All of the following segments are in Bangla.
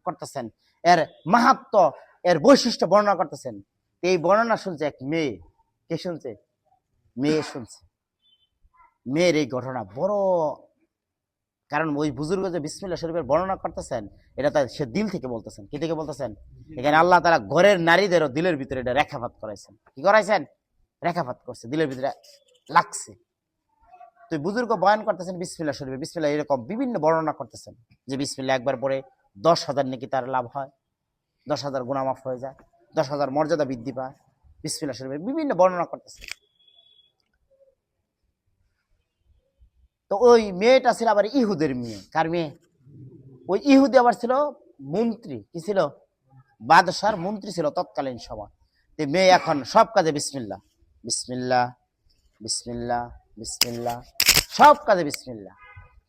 করতেছেন, এর মাহাত্ম্য, এর বৈশিষ্ট্য বর্ণনা করতেছেন। এই বর্ণনা শুনছে এক মেয়ে। কে শুনছে? মেয়ে শুনছে। মেয়ের এই ঘটনা বড়, কারণ ওই বুজুর্গ যে বিসমিল্লাহ শরীফের বর্ণনা করতেছেন, এটা তার সে দিল থেকে বলতেছেন। কি থেকে বলতেছেন? এখানে আল্লাহ তাআলা ঘরের নারীদেরও দিলের ভিতরে এটা রেখাপাত করাইছেন। কি করাইছেন? রেখাপাত করছে, দিলের ভিতরে লাগছে। তো বুজুর্গ বয়ান করতেছেন বিসমিল্লাহ শরীফে, বিসমিল্লাহ এরকম বিভিন্ন বর্ণনা করতেছেন যে বিসমিল্লাহ একবার পরে 10,000 নাকি তার লাভ হয়, 10,000 গুনাহ মাফ হয়ে যায়, 10,000 মর্যাদা বৃদ্ধি পায়। বিসমিল্লাহ শরীফের বিভিন্ন বর্ণনা করতেছেন। তো ওই মেয়েটা ছিল আবার ইহুদের মেয়ে। কার মেয়ে? ওই ইহুদি আবার ছিল মন্ত্রী। কি ছিল? বাদশার মন্ত্রী ছিল তৎকালীন সময়। তো মেয়ে এখন সব কাজে বিসমিল্লাহ, বিসমিল্লাহ, বিসমিল্লাহ, বিসমিল্লাহ, সব কাজে বিসমিল্লাহ।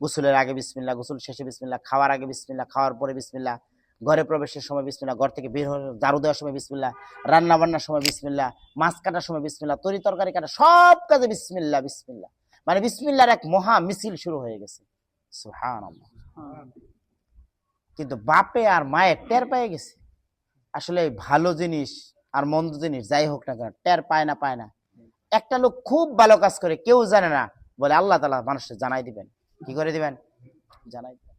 গোসলের আগে বিসমিল্লাহ, গোসল শেষে বিসমিল্লাহ, খাওয়ার আগে বিসমিল্লাহ, খাওয়ার পরে বিসমিল্লাহ, ঘরে প্রবেশের সময় বিসমিল্লাহ, ঘর থেকে বের হওয়ার ঝাড়ু দেওয়ার সময় বিসমিল্লাহ, রান্না বান্নার সময় বিসমিল্লাহ, মাছ কাটার সময় বিসমিল্লাহ, তরি তরকারি কাটা, সব কাজে বিসমিল্লাহ, বিসমিল্লাহ। মানে বিসমিল্লাহর এক মহা মিছিল শুরু হয়ে গেছে। সুবহানাল্লাহ। কিন্তু বাপে আর মায়ে টের পেয়ে গেছে। আসলে ভালো জিনিস আর মন্দ জিনিস যাই হোক না কেন, টের পায় না, পায় না। একটা লোক খুব ভালো কাজ করে, কেউ জানে না, বলে আল্লাহ তাআলা মানুষকে জানাই দিবেন। কি করে দিবেন? জানাই দিবেন।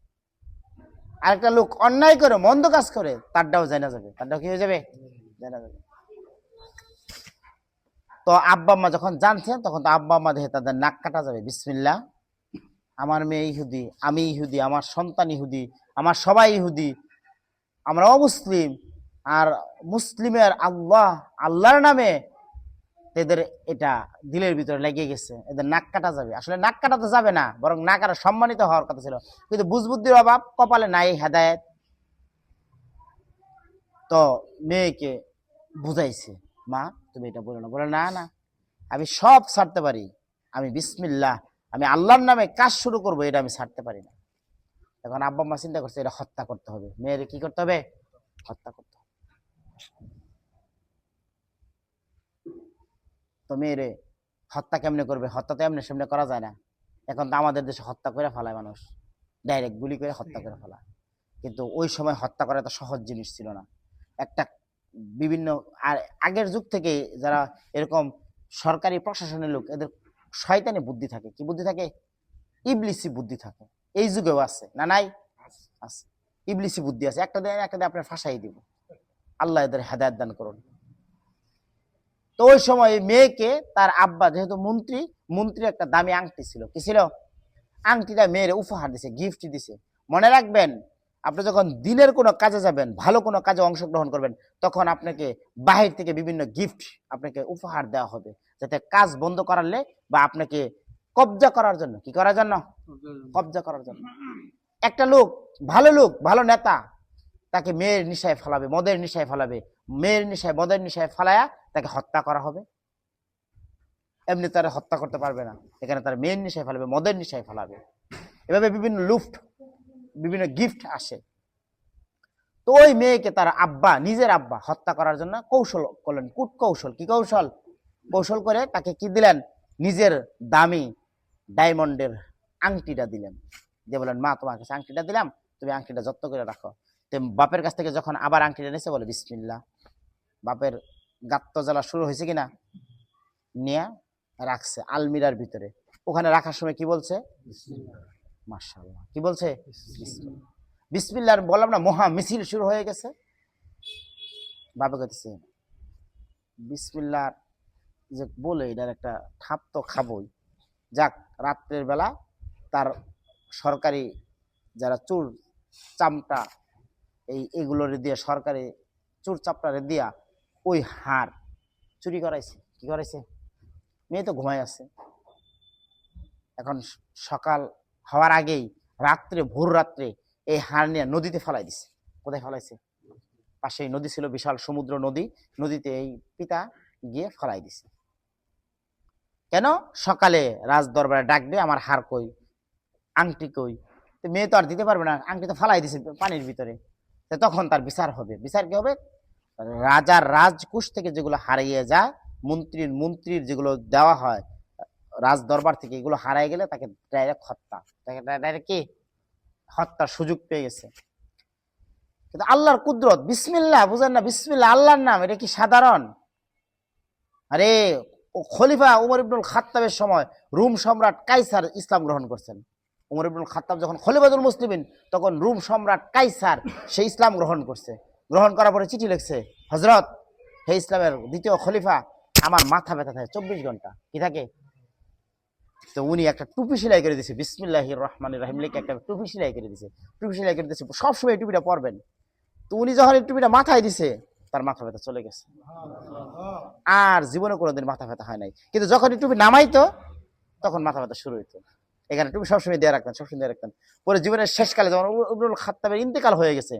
আরেকটা লোক অন্যায় করে, মন্দ কাজ করে, তারটাও জানা যাবে। তারটাও কি হয়ে যাবে? জানা যাবে। তো আব্বা আম্মা যখন জানছেন, তখন তো আব্বা আম্মা দেখে তাদের নাক কাটা যাবে। বিসমিল্লাহ, আমার মেয়ে ইহুদি, আমি ইহুদি, আমার সন্তান ইহুদি, আমার সবাই ইহুদি, আমরা অমুসলিম, আর মুসলিমের আল্লাহ, আল্লাহর নামে এদের এটা দিলের ভিতরে লেগে গেছে, এদের নাক কাটা যাবে। আসলে নাক কাটাতে যাবে না, বরং নাক কাটা সম্মানিত হওয়ার কথা ছিল, কিন্তু বুঝবুদ্ধির অভাব, কপালে নাই হেদায়েত। তো মেয়েকে বুঝাইছে, মা তুমি এটা বলো না। বলে না না, আমি সব ছাড়তে পারি, আমি বিসমিল্লাহ, আমি আল্লাহর নামে কাজ শুরু করবো, এটা আমি ছাড়তে পারি না। এখন আব্বা মা চিন্তা করছে এটা হত্যা করতে হবে, মেয়ের কি করতে হবে? হত্যা করতে হবে। তো মেয়েরে হত্যা কেমনে করবে? হত্যা তো এমনি সামনে করা যায় না। এখন তো আমাদের দেশে হত্যা করে ফেলায় মানুষ, ডাইরেক্ট গুলি করে হত্যা করে ফেলায়। কিন্তু ওই সময় হত্যা করা তো সহজ জিনিস ছিল না। একটা বিভিন্ন আর আগের যুগ থেকে যারা এরকম সরকারি প্রশাসনের লোক, এদের শয়তানি বুদ্ধি থাকে। কি বুদ্ধি থাকে? ইবলিসি বুদ্ধি থাকে। এই যুগেও আছে না? নাই? আছে, ইবলিসি বুদ্ধি আছে। একটা দিন আপনার ফাঁসাই দিব। আল্লাহ এদের হেদায়েত দান করুন। তো ওই সময় মেয়েকে তার আব্বা, যেহেতু মন্ত্রী, মন্ত্রীর একটা দামি আংটি ছিল। কি ছিল? আংটিটা মেয়ের উপহার দিছে, গিফট দিছে। মনে রাখবেন, আপনি যখন দিনের কোনো কাজে যাবেন, ভালো কোনো কাজে অংশগ্রহণ করবেন, তখন আপনাকে বাহির থেকে বিভিন্ন গিফট আপনাকে উপহার দেওয়া হবে, যাতে কাজ বন্ধ করালে বা আপনাকে কবজা করার জন্য। কি করার জন্য? কবজা করার জন্য। একটা লোক, ভালো লোক, ভালো নেতা, তাকে মেয়ের নিশায় ফেলাবে, মদের নিশায় ফেলাবে, মেয়ের নিশায়, মদের নিশায় ফেলায়া তাকে হত্যা করা হবে। এমনি তারা হত্যা করতে পারবে না, এখানে তার মেয়ের নিশায় ফেলাবে, মদের নিশায় ফেলাবে। এভাবে বিভিন্ন লুফট, বিভিন্ন গিফট আসে। তো ওই মেয়েকে তার আব্বা, নিজের আব্বা হত্যা করার জন্য কৌশল করলেন, কূট কৌশল। কি কৌশল? কৌশল করে তাকে কি দিলেন? নিজের দামি ডায়মন্ডের আংটিটা দিলেন, যে বলেন মা তোমার কাছে আংটিটা দিলাম, তুমি আংটিটা যত্ন করে রাখো। তো বাপের কাছ থেকে যখন আবার আংটিটা নিয়েছে, বলে বিসমিল্লাহ। বাপের গাত্ত জ্বালা শুরু হয়েছে কিনা, নিয়ে রাখছে আলমিরার ভিতরে। ওখানে রাখার সময় কি বলছে? মাশাআল্লাহ। কি বলছে? বিসমিল্লাহ। বললাম না, মহা মিছিল শুরু হয়ে গেছে। বাবা কইতেছে বিসমিল্লাহ যে বলে, এটার একটা ঠাপ তো খাবই। যাক, রাত্রের বেলা তার সরকারি যারা চুর চামটা, এইগুলোর দিয়ে, সরকারি চুর চাপটারে দিয়া ওই হার চুরি করাইছে। কি করাইছে? মেয়ে তো ঘুমাই আছে। এখন সকাল হওয়ার আগেই, রাত্রে, ভোর রাত্রে এই হার নিয়ে নদীতে ফেলাই দিছে। কোথায় ফেলাইছে? পাশেই নদী ছিল, বিশাল সমুদ্র নদী। নদীতে এই পিতা গিয়ে ফেলাই দিছে। কেন? সকালে রাজ দরবারে ডাকবে, আমার হার কই, আংটি কই। তো মেয়ে তো আর দিতে পারবে না, আংটি তো ফালাই দিছে পানির ভিতরে। তখন তার বিচার হবে। বিচার কি হবে? রাজার রাজকুশ থেকে যেগুলো হারিয়ে যায়, মন্ত্রীর যেগুলো দেওয়া হয় রাজ দরবার থেকে, এগুলো হারাই গেলে তাকে ডাইরেক্ট হত্যা, তাকে ডাইরেক্ট কি হত্যার সুযোগ পেয়ে গেছে। কিন্তু আল্লাহর কুদরত, বিসমিল্লাহ বুঝেন না, বিসমিল্লাহ আল্লাহর নাম, এটা কি সাধারণ? আরে খলিফা উমর ইবনুল খাত্তাবের সময় রোম সম্রাট কাইসার ইসলাম গ্রহণ করছেন। উমর ইবনুল খাত্তাব যখন খলিফাতুল মুসলিমিন, তখন রোম সম্রাট কাইসার সে ইসলাম গ্রহণ করছে। গ্রহণ করার পরে চিঠি লিখছে, হযরত হে ইসলামের দ্বিতীয় খলিফা, আমার মাথা ব্যথা থাকে 24 ঘন্টা। কি থাকে? তো উনি একটা টুপি সেলাই করে দিয়েছে, বিসমিল্লাহির রহমানির রহিম লিখে একটা টুপি সেলাই করে দিয়েছে। টুপি সেলাই করে দিয়েছে, সবসময় এই টুপিটা পরবেন। তো উনি যখন এই টুপিটা মাথায় দিছে, তার মাথা ব্যথা চলে গেছে, আর জীবনে কোনোদিন মাথা ব্যথা হয় নাই। কিন্তু যখন এই টুপি নামাইতো, তখন মাথা ব্যথা শুরু হইতো। এখানে টুপি সবসময় দেয়া রাখতেন, সবসময় দেয়া রাখতেন। পরে জীবনের শেষকালে যখন ইবনুল খাত্তাবের ইন্তেকাল হয়ে গেছে,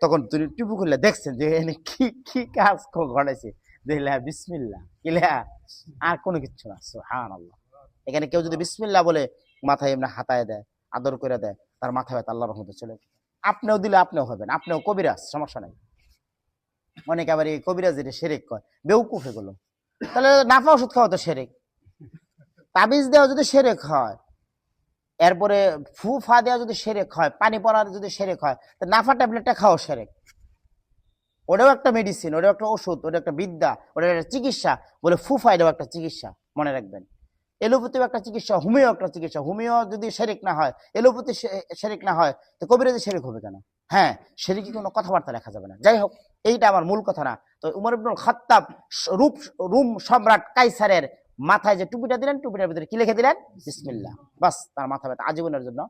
তখন তিনি টুপি খুললে দেখছেন যে এখানে কি কি কাজ ঘটাইছে। দেখলে বিসমিল্লাহ, কিলা আর কোনো কিচ্ছু না। সুবহানাল্লাহ। এখানে কেউ যদি বিসমিল্লাহ বলে মাথায় এমনি হাতায় দেয়, আদর করে দেয়, তার মাথা ব্যথা আল্লাহর রহমতে চলে যায়। আপনিও দিলে আপনিও হবেন, আপনিও কবিরাজ, সমস্যা নাই। অনেকে আবার এই কবিরাজ যেটা শিরক কয়, বেউকুফ এগুলো। তাহলে নাফা ওষুধ খাওয়া তো শিরক, তাবিজ দেওয়া যদি শিরক হয়, এরপরে ফু ফা দেওয়া যদি শিরক হয়, পানি পড়ার যদি শিরক হয়, তো নাফা ট্যাবলেটটা খাওয়া শিরক। ওটাও একটা মেডিসিন, ওটাও একটা ওষুধ, ওটা একটা বিদ্যা, ওটা একটা চিকিৎসা। বলে ফুফা, এটাও একটা চিকিৎসা, মনে রাখবেন। এলোপ্যাথিও একটা চিকিৎসা, হোমিও একটা চিকিৎসা। হোমিও যদি শিরক না হয়, এলোপ্যাথি শিরক না হয়, তো কবিরাজি শিরক হবে কেন? হ্যাঁ, শিরকি কোনো কথাবার্তা লেখা যাবে না। যাই হোক, এইটা আমার মূল কথা না। তো উমর ইবনুল খাত্তাব রোম সম্রাট কাইসারের মাথায় যে টুপিটা দিলেন, টুপিটার ভিতরে কি লিখে দিলেন? বিসমিল্লাহ। বাস, তার মাথা ব্যথা আজীবনের জন্য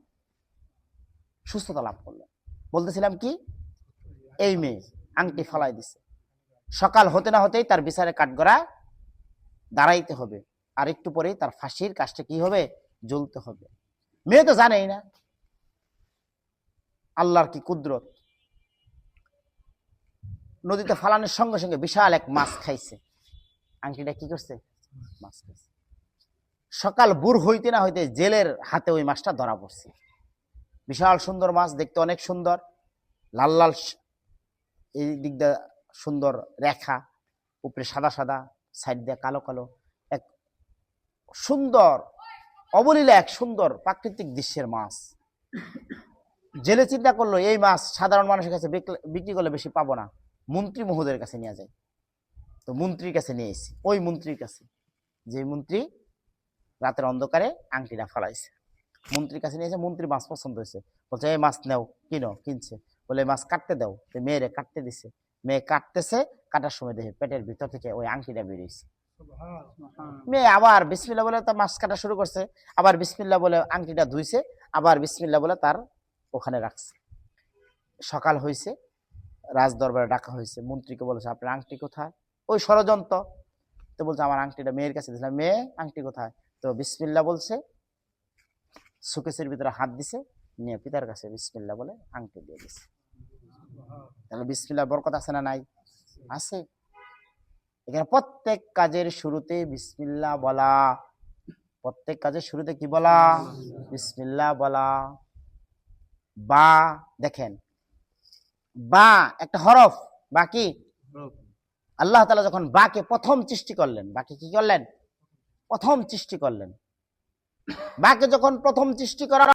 সুস্থতা লাভ করলেন। বলতেছিলাম কি, এই মেয়ে আংটি ফলাই দিছে, সকাল হতে না হতেই তার বিচারে কাঠগড়া দাঁড়াইতে হবে, আর একটু পরেই তার ফাঁসির কাজটা কি হবে? জ্বলতে হবে। মেয়ে তো জানেই না আল্লাহর কি কুদরত। নদীতে ফালানোর সঙ্গে সঙ্গে বিশাল এক মাছ খাইছে। আংটিটা কি করছে? মাছ খাইছে। সকাল ভোর হইতে না হইতে জেলের হাতে ওই মাছটা ধরা পড়ছে। বিশাল সুন্দর মাছ, দেখতে অনেক সুন্দর, লাল লাল, এই দিক দিয়ে সুন্দর রেখা, উপরে সাদা সাদা, সাইড দিয়ে কালো কালো, এক সুন্দর অবলীলা, এক সুন্দর প্রাকৃতিক দৃশ্যের মাছ। জেলে চিন্তা করলো, এই মাছ সাধারণ মানুষের কাছে বিক্রি করলে বেশি পাবো না, মন্ত্রী মহোদয়ের কাছে নিয়ে যায়। তো মন্ত্রীর কাছে নিয়ে এসেছি, ওই মন্ত্রীর কাছে, যে মন্ত্রী রাতের অন্ধকারে আংটিটা ফলাইছে। মন্ত্রীর কাছে নিয়েছে, মন্ত্রী মাছ পছন্দ হয়েছে, বলছে এই মাছ নেও, কিনো। কিনছে, বলে মাছ কাটতে দাও। মেয়েরে কাটতে দিছে, মেয়ে কাটতেছে, কাটার সময় দেখে পেটের ভিতর থেকে ওই আংটিটা বেরিয়েছে। মেয়ে আবার বিসমিল্লাহ বলে তার মাছ কাটা শুরু করছে, আবার বিসমিল্লাহ বলে আংটিটা ধুইছে, আবার বিসমিল্লাহ বলে তার ওখানে রাখছে। সকাল হয়েছে, রাজ দরবারে ডাকা হয়েছে। মন্ত্রীকে বলেছে আপনার আংটি কোথায়? ওই ষড়যন্ত্র। তো বলছে আমার আংটিটা মেয়ের কাছে দিয়েছিলাম। মেয়ে আংটি কোথায়? তো বিসমিল্লাহ বলছে, সুকেসের ভিতরে হাত দিছে, নিয়ে পিতার কাছে বিসমিল্লাহ বলে আংটি দিয়ে দিছে। তাহলে বিসমিল্লাহ বরকত আছে না নাই? আছে। এখানে প্রত্যেক কাজের শুরুতে বিসমিল্লাহ বলা, প্রত্যেক কাজের শুরুতে কি বলা? বিসমিল্লাহ বলা। বা দেখেন, বা একটা হরফ, বাকি আল্লাহ তাআলা যখন বাকে প্রথম সৃষ্টি করলেন, বাকে কি করলেন? প্রথম সৃষ্টি করলেন। বাকে যখন প্রথম সৃষ্টি করা